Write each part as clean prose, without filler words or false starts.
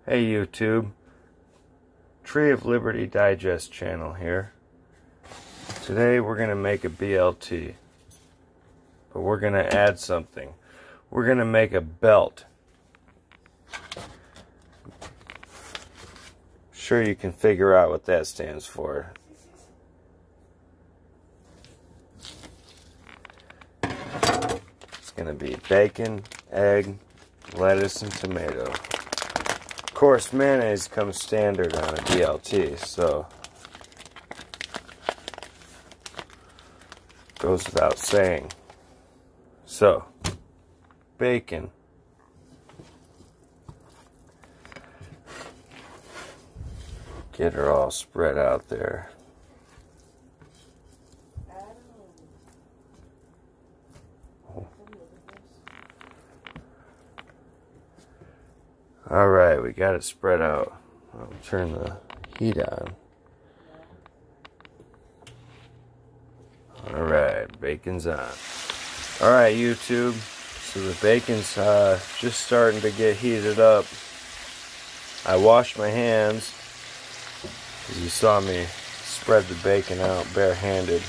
Hey YouTube, Tree of Liberty Digest channel here. Today we're going to make a B.E.L.T, but we're going to add something. We're going to make a belt. Sure you can figure out what that stands for. It's going to be bacon, egg, lettuce, and tomato. Of course, mayonnaise comes standard on a B.E.L.T, so goes without saying. So, bacon. Get her all spread out there. Alright, we got it spread out. I'll turn the heat on. Alright, bacon's on. Alright, YouTube. So the bacon's just starting to get heated up. I washed my hands, as you saw me spread the bacon out barehanded.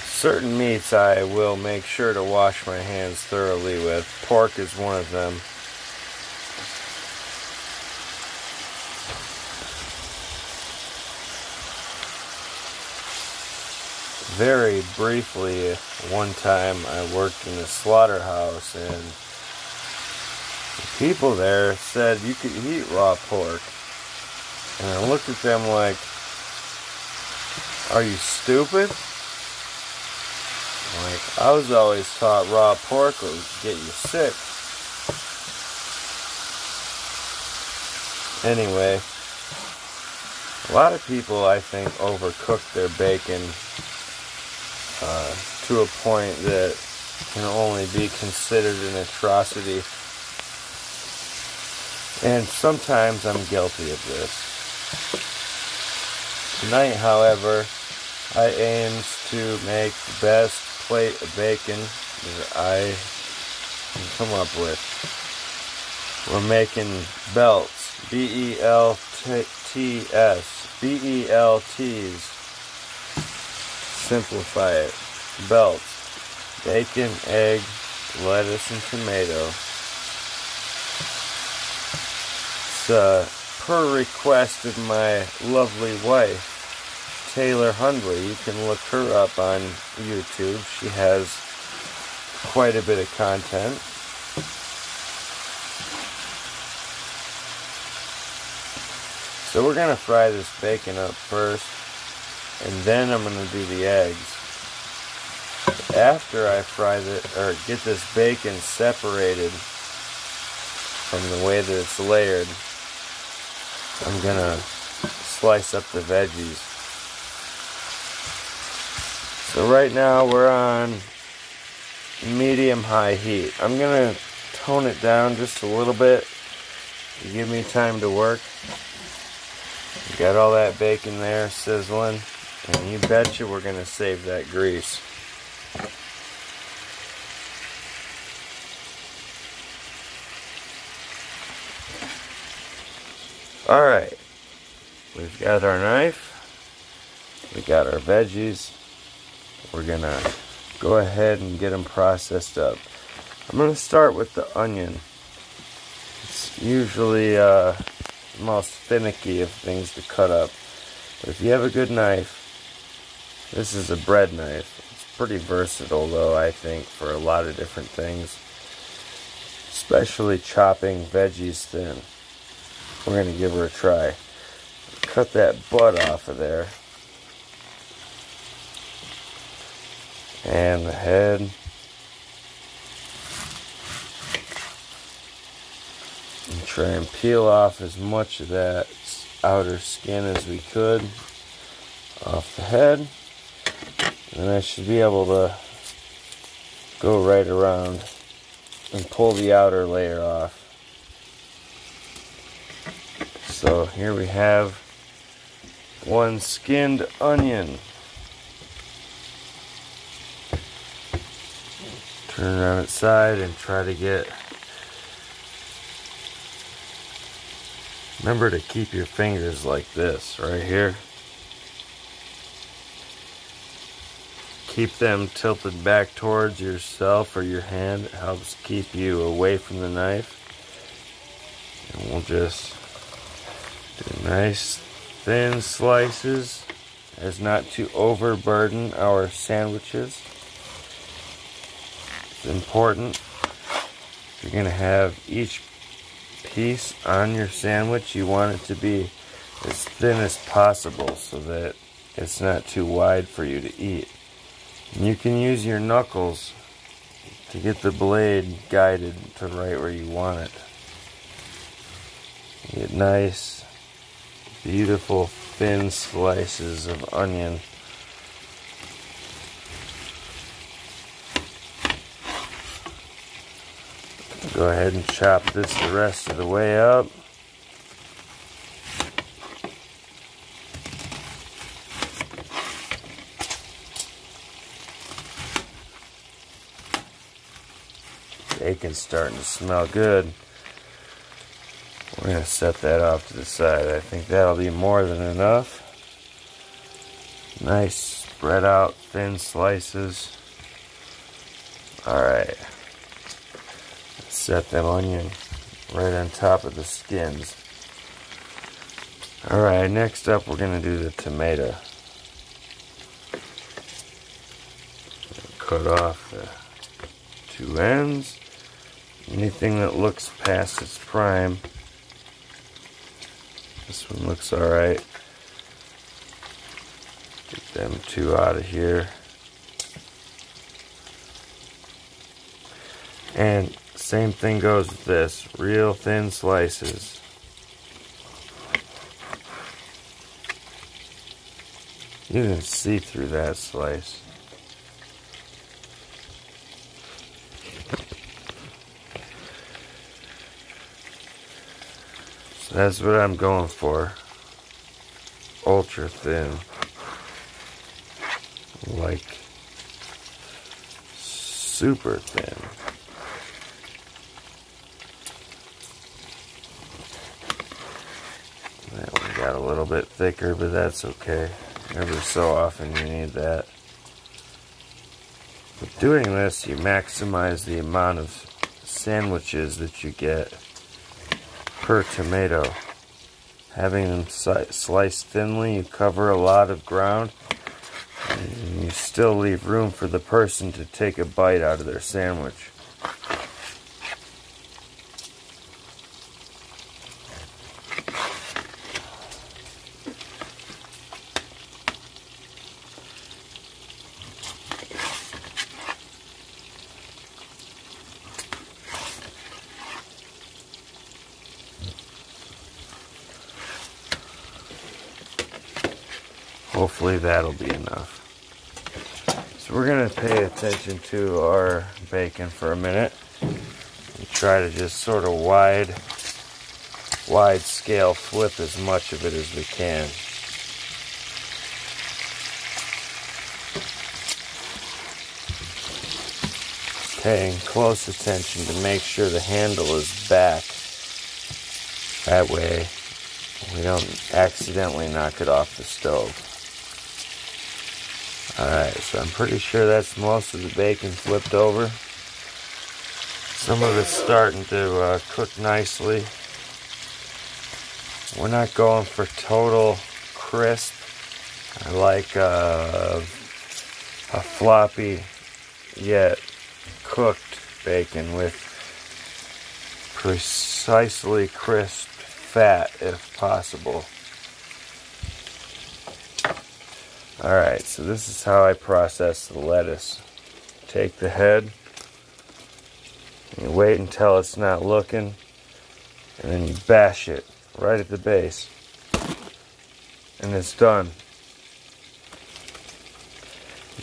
Certain meats I will make sure to wash my hands thoroughly with. Pork is one of them. Very briefly, one time I worked in a slaughterhouse and the people there said you could eat raw pork. And I looked at them like, are you stupid? Like, I was always taught raw pork would get you sick. Anyway, a lot of people, I think, overcook their bacon to a point that can only be considered an atrocity. And sometimes I'm guilty of this. Tonight, however, I aims to make the best plate of bacon that I can come up with. We're making belts. B.E.L.T.S. B.E.L.T's. Simplify it. Belts. Bacon, egg, lettuce, and tomato. It's per request of my lovely wife, Taylor Hundley. You can look her up on YouTube. She has quite a bit of content. So we're going to fry this bacon up first, and then I'm going to do the eggs. After I fry or get this bacon separated from the way that it's layered, I'm going to slice up the veggies. So right now we're on medium-high heat. I'm going to tone it down just a little bit to give me time to work. Got all that bacon there sizzling, and you betcha we're going to save that grease. Alright, we've got our knife, we got our veggies. We're going to go ahead and get them processed up. I'm going to start with the onion. It's usually the most finicky of things to cut up. But if you have a good knife, this is a bread knife. It's pretty versatile though, I think, for a lot of different things. Especially chopping veggies thin. We're going to give her a try. Cut that butt off of there. And the head. And try and peel off as much of that outer skin as we could off the head. And I should be able to go right around and pull the outer layer off. So here we have one skinned onion. Turn it on its side and try to get Remember to keep your fingers like this, right here. Keep them tilted back towards yourself or your hand. It helps keep you away from the knife. And we'll just do nice thin slices as not to overburden our sandwiches. It's important. If you're going to have each piece on your sandwich, you want it to be as thin as possible so that it's not too wide for you to eat. And you can use your knuckles to get the blade guided to right where you want it. You get nice, beautiful, thin slices of onion. Go ahead and chop this the rest of the way up. Bacon's starting to smell good. We're going to set that off to the side. I think that'll be more than enough. Nice spread out thin slices. Alright. Set them onion right on top of the skins. Alright, next up we're going to do the tomato. Cut off the two ends. Anything that looks past its prime. This one looks alright. Get them two out of here. And same thing goes with this. Real thin slices. You can see through that slice. So that's what I'm going for. Ultra thin. Like super thin. That one got a little bit thicker, but that's okay. Every so often you need that. With doing this, you maximize the amount of sandwiches that you get per tomato. Having them sliced thinly, you cover a lot of ground, and you still leave room for the person to take a bite out of their sandwich. Hopefully that'll be enough. So we're going to pay attention to our bacon for a minute and try to just sort of wide scale flip as much of it as we can. Paying close attention to make sure the handle is back. That way we don't accidentally knock it off the stove. Alright, so I'm pretty sure that's most of the bacon flipped over. Some of it's starting to cook nicely. We're not going for total crisp. I like a floppy yet cooked bacon with precisely crisp fat if possible. Alright, so this is how I process the lettuce. Take the head, and you wait until it's not looking, and then you bash it right at the base, and it's done.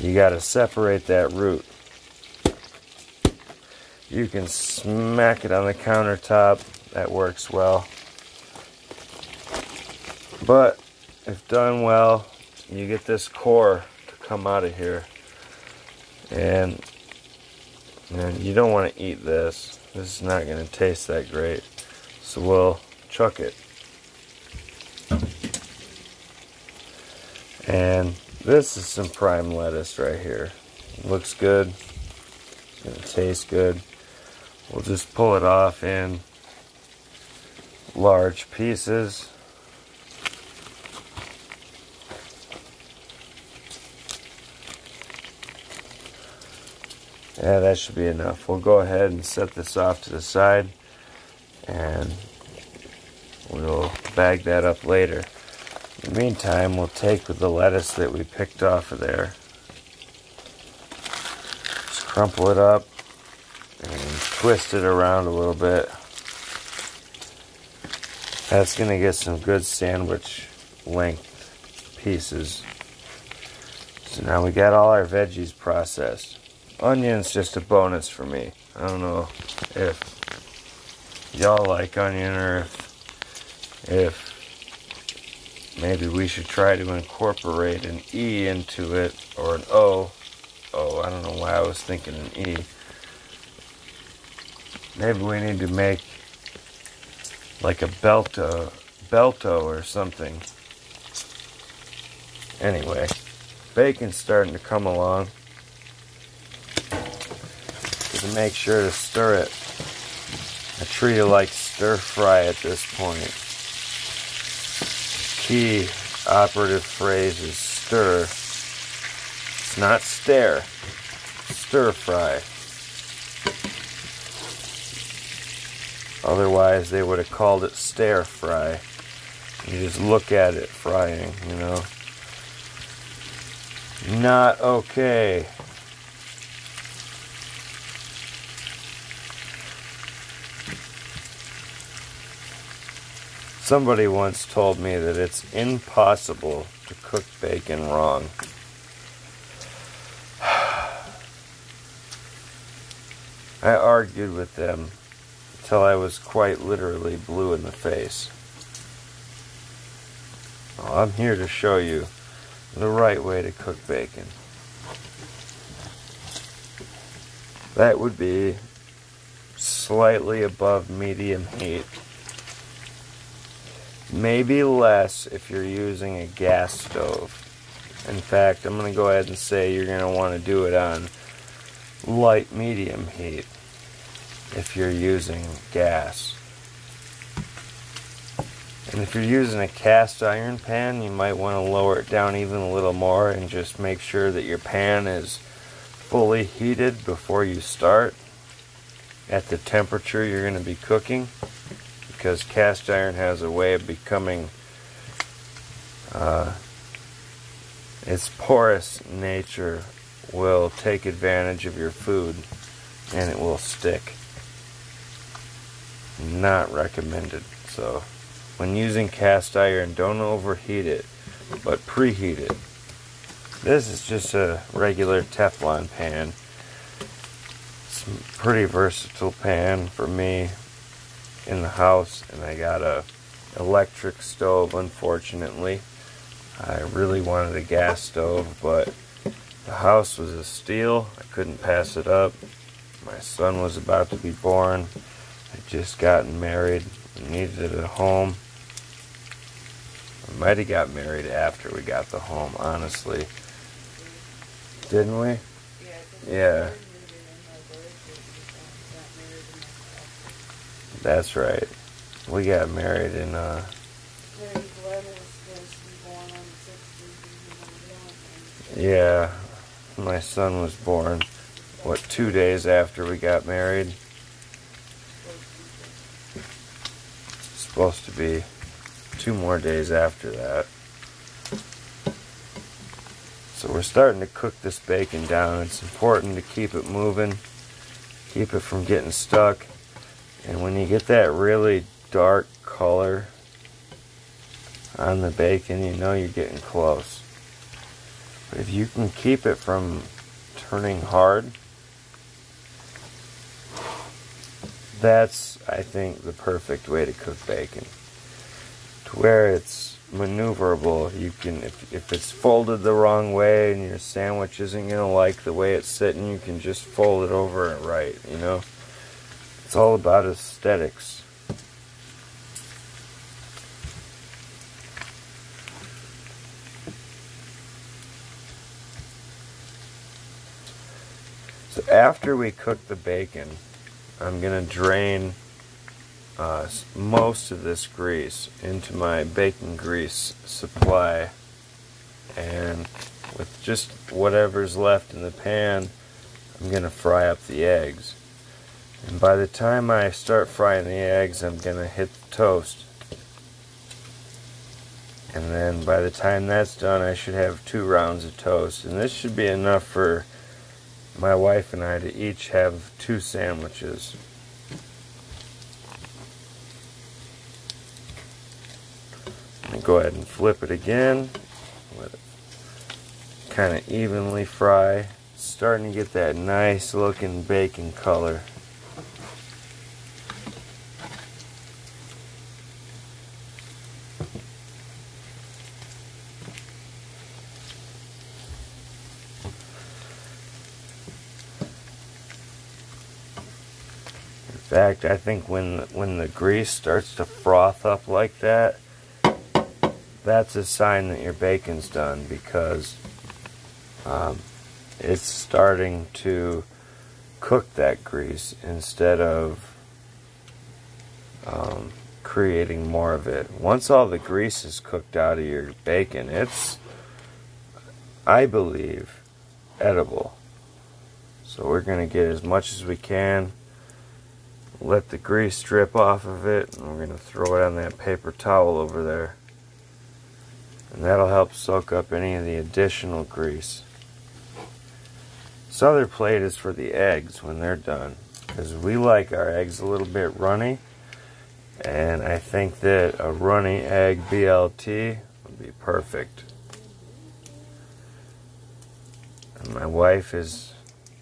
You gotta separate that root. You can smack it on the countertop, that works well. But if done well, you get this core to come out of here, and you don't want to eat this. This is not going to taste that great, so we'll chuck it. And this is some prime lettuce right here. Looks good. It's gonna taste good. We'll just pull it off in large pieces. Yeah, that should be enough. We'll go ahead and set this off to the side, and we'll bag that up later. In the meantime, we'll take the lettuce that we picked off of there, just crumple it up and twist it around a little bit. That's going to get some good sandwich length pieces. So now we got all our veggies processed. Onion's just a bonus for me. I don't know if y'all like onion, or if maybe we should try to incorporate an E into it, or an O. Oh, I don't know why I was thinking an E. Maybe we need to make like a B.E.L.T or something. Anyway, bacon's starting to come along. To make sure to stir it. I treat it like stir fry at this point. Key operative phrase is stir. It's not stare. Stir fry. Otherwise, they would have called it stare fry. You just look at it frying, you know. Not okay. Somebody once told me that it's impossible to cook bacon wrong. I argued with them until I was quite literally blue in the face. Well, I'm here to show you the right way to cook bacon. That would be slightly above medium heat. Maybe less if you're using a gas stove. In fact, I'm going to go ahead and say you're going to want to do it on light medium heat if you're using gas. And if you're using a cast iron pan, you might want to lower it down even a little more and just make sure that your pan is fully heated before you start at the temperature you're going to be cooking. Because cast iron has a way of becoming, its porous nature will take advantage of your food and it will stick. Not recommended. So when using cast iron, don't overheat it, but preheat it. This is just a regular Teflon pan. It's a pretty versatile pan for me in the house, and I got a electric stove. Unfortunately, I really wanted a gas stove, but the house was a steal. I couldn't pass it up. My son was about to be born. I'd just gotten married and needed a home. I might have got married after we got the home, honestly. Didn't we? Yeah. That's right. We got married in yeah, my son was born, what, 2 days after we got married? It's supposed to be 2 more days after that. So we're starting to cook this bacon down. It's important to keep it moving, keep it from getting stuck. And when you get that really dark color on the bacon, you know you're getting close. But if you can keep it from turning hard, that's, I think, the perfect way to cook bacon. To where it's maneuverable. You can, if it's folded the wrong way and your sandwich isn't going to like the way it's sitting, you can just fold it over and right, you know? It's all about aesthetics. So after we cook the bacon, I'm going to drain most of this grease into my bacon grease supply, and with just whatever's left in the pan, I'm going to fry up the eggs. And by the time I start frying the eggs, I'm going to hit the toast. And then by the time that's done, I should have 2 rounds of toast. And this should be enough for my wife and I to each have 2 sandwiches. And go ahead and flip it again. Let it kind of evenly fry. It's starting to get that nice looking bacon color. In fact, I think when the grease starts to froth up like that, that's a sign that your bacon's done, because it's starting to cook that grease instead of creating more of it. Once all the grease is cooked out of your bacon, it's, I believe, edible. So we're going to get as much as we can. Let the grease drip off of it, and we're going to throw it on that paper towel over there. And that'll help soak up any of the additional grease. This other plate is for the eggs when they're done, because we like our eggs a little bit runny, and I think that a runny egg B.E.L.T would be perfect. And my wife is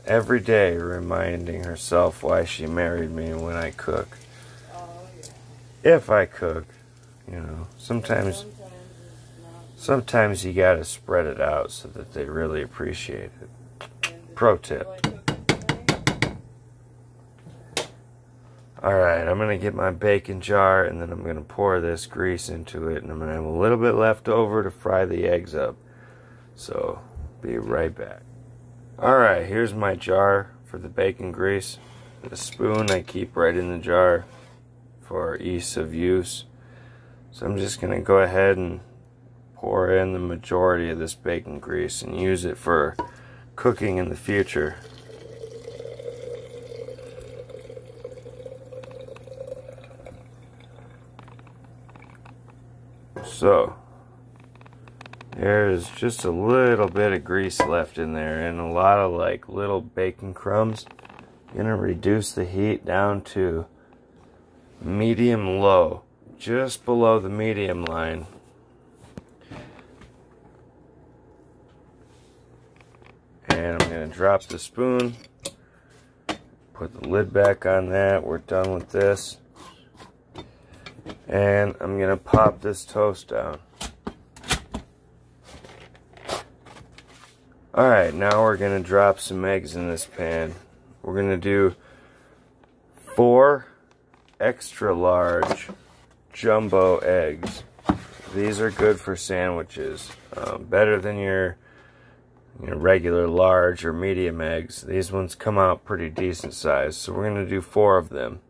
every day reminding herself why she married me when I cook. Oh, yeah. If I cook, you know, sometimes you gotta spread it out so that they really appreciate it. Pro tip. Alright, I'm gonna get my bacon jar, and then I'm gonna pour this grease into it, and I'm gonna have a little bit left over to fry the eggs up. So, be right back. Alright, here's my jar for the bacon grease. The spoon I keep right in the jar for ease of use. So I'm just going to go ahead and pour in the majority of this bacon grease and use it for cooking in the future. So there's just a little bit of grease left in there and a lot of like little bacon crumbs. I'm gonna reduce the heat down to medium low, just below the medium line. And I'm gonna drop the spoon, put the lid back on that. We're done with this. And I'm gonna pop this toast down. Alright, now we're going to drop some eggs in this pan. We're going to do 4 extra large jumbo eggs. These are good for sandwiches. Better than your regular large or medium eggs. These ones come out pretty decent size. So we're going to do 4 of them.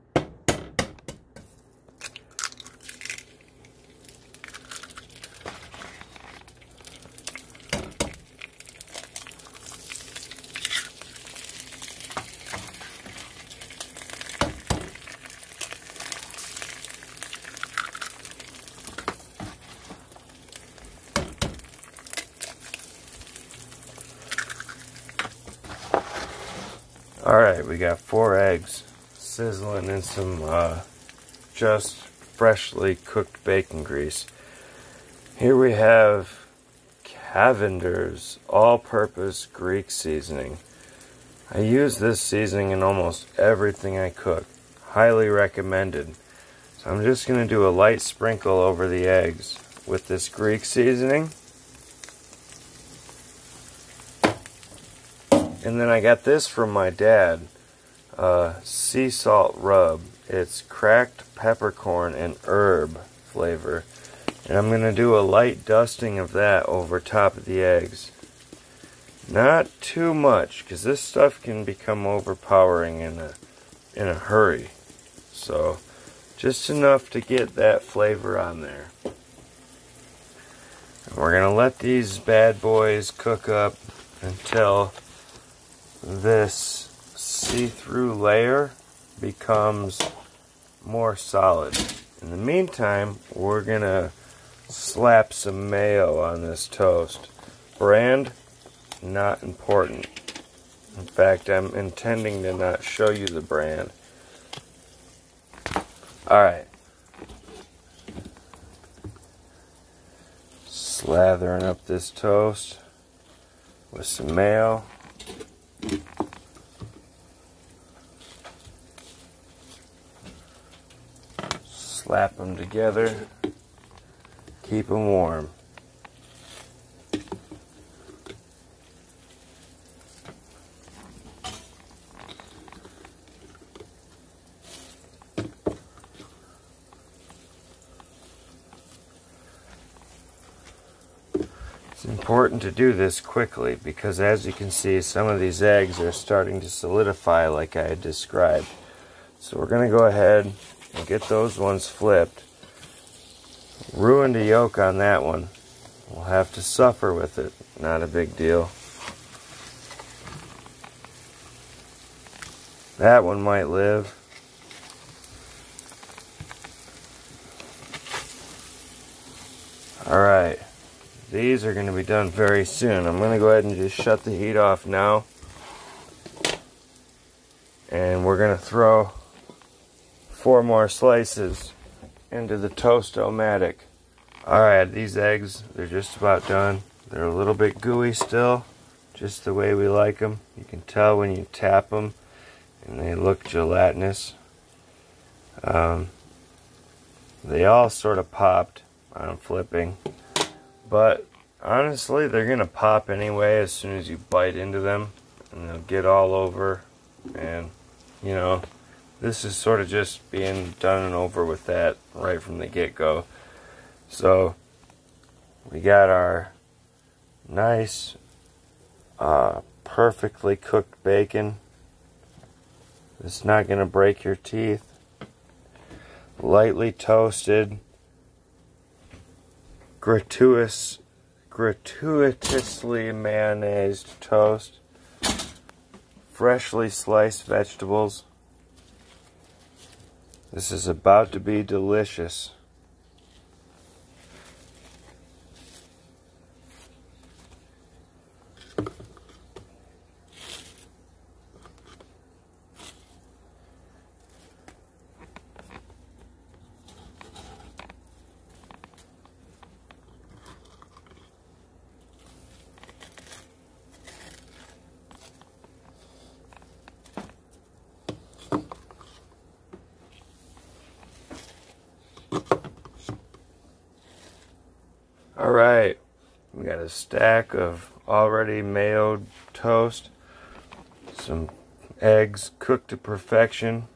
Alright, we got 4 eggs sizzling in some just freshly cooked bacon grease. Here we have Cavender's all-purpose Greek seasoning. I use this seasoning in almost everything I cook. Highly recommended. So I'm just going to do a light sprinkle over the eggs with this Greek seasoning. And then I got this from my dad, sea salt rub. It's cracked peppercorn and herb flavor. And I'm going to do a light dusting of that over top of the eggs. Not too much, because this stuff can become overpowering in a hurry. So just enough to get that flavor on there. And we're gonna let these bad boys cook up until this see-through layer becomes more solid. In the meantime, we're gonna slap some mayo on this toast. Brand, not important. In fact, I'm intending to not show you the brand. Alright. Slathering up this toast with some mayo. Slap them together. Keep them warm. It's important to do this quickly because, as you can see, some of these eggs are starting to solidify like I had described. So we're going to go ahead and get those ones flipped. Ruined a yolk on that one. We'll have to suffer with it. Not a big deal. That one might live. Alright. These are going to be done very soon. I'm going to go ahead and just shut the heat off now. And we're going to throw 4 more slices into the Toast-O-Matic. Alright, these eggs, they're just about done. They're a little bit gooey still, just the way we like them. You can tell when you tap them, and they look gelatinous. They all sort of popped on flipping, but honestly, they're going to pop anyway as soon as you bite into them, and they'll get all over, and, you know, this is sort of just being done and over with that right from the get-go. So, we got our nice, perfectly cooked bacon. It's not going to break your teeth. Lightly toasted, gratuitously mayonnaised toast. Freshly sliced vegetables. This is about to be delicious. Alright, we got a stack of already mayoed toast, some eggs cooked to perfection,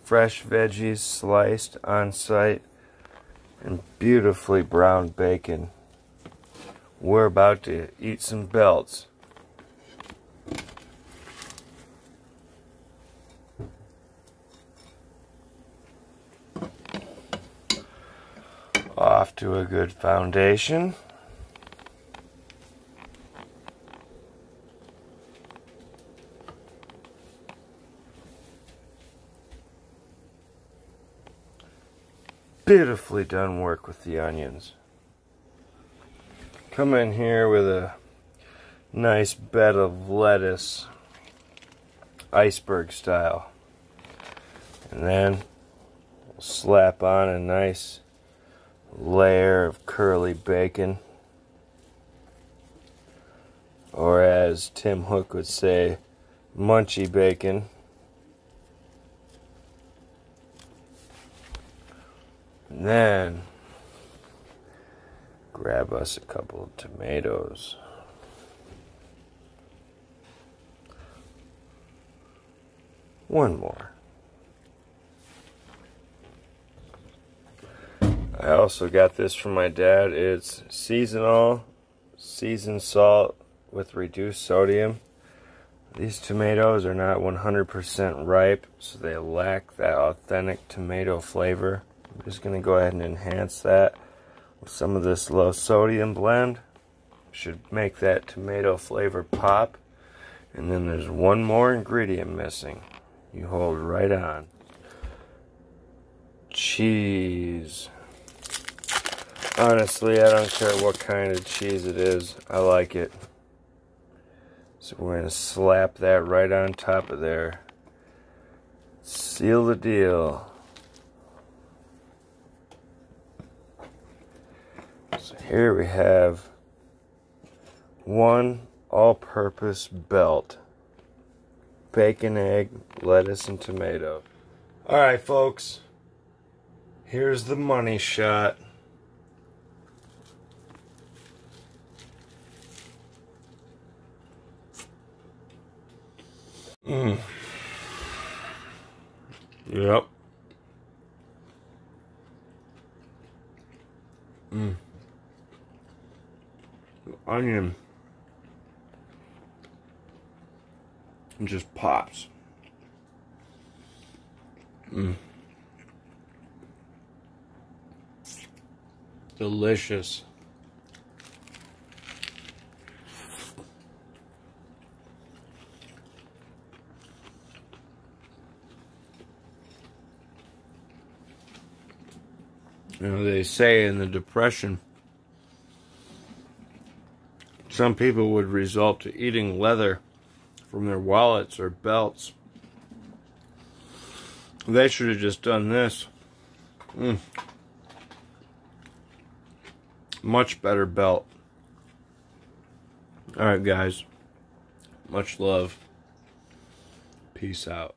fresh veggies sliced on site, and beautifully browned bacon. We're about to eat some B.E.L.Ts. Off to a good foundation. Beautifully done work with the onions. Come in here with a nice bed of lettuce, iceberg style. And then we'll slap on a nice layer of curly bacon, or as Tim Hook would say, munchy bacon. And then grab us a couple of tomatoes. One more. I also got this from my dad. It's seasonal, seasoned salt, with reduced sodium. These tomatoes are not 100% ripe, so they lack that authentic tomato flavor. I'm just going to go ahead and enhance that with some of this low sodium blend. Should make that tomato flavor pop. And then there's one more ingredient missing. You hold right on. Cheese. Honestly, I don't care what kind of cheese it is. I like it. So we're going to slap that right on top of there. Seal the deal. So here we have one all-purpose B.E.L.T. Bacon, egg, lettuce, and tomato. Alright, folks. Here's the money shot. Yep. Onion. It just pops. Delicious. You know, they say in the Depression, some people would resort to eating leather from their wallets or belts. They should have just done this. Much better belt. Alright, guys. Much love. Peace out.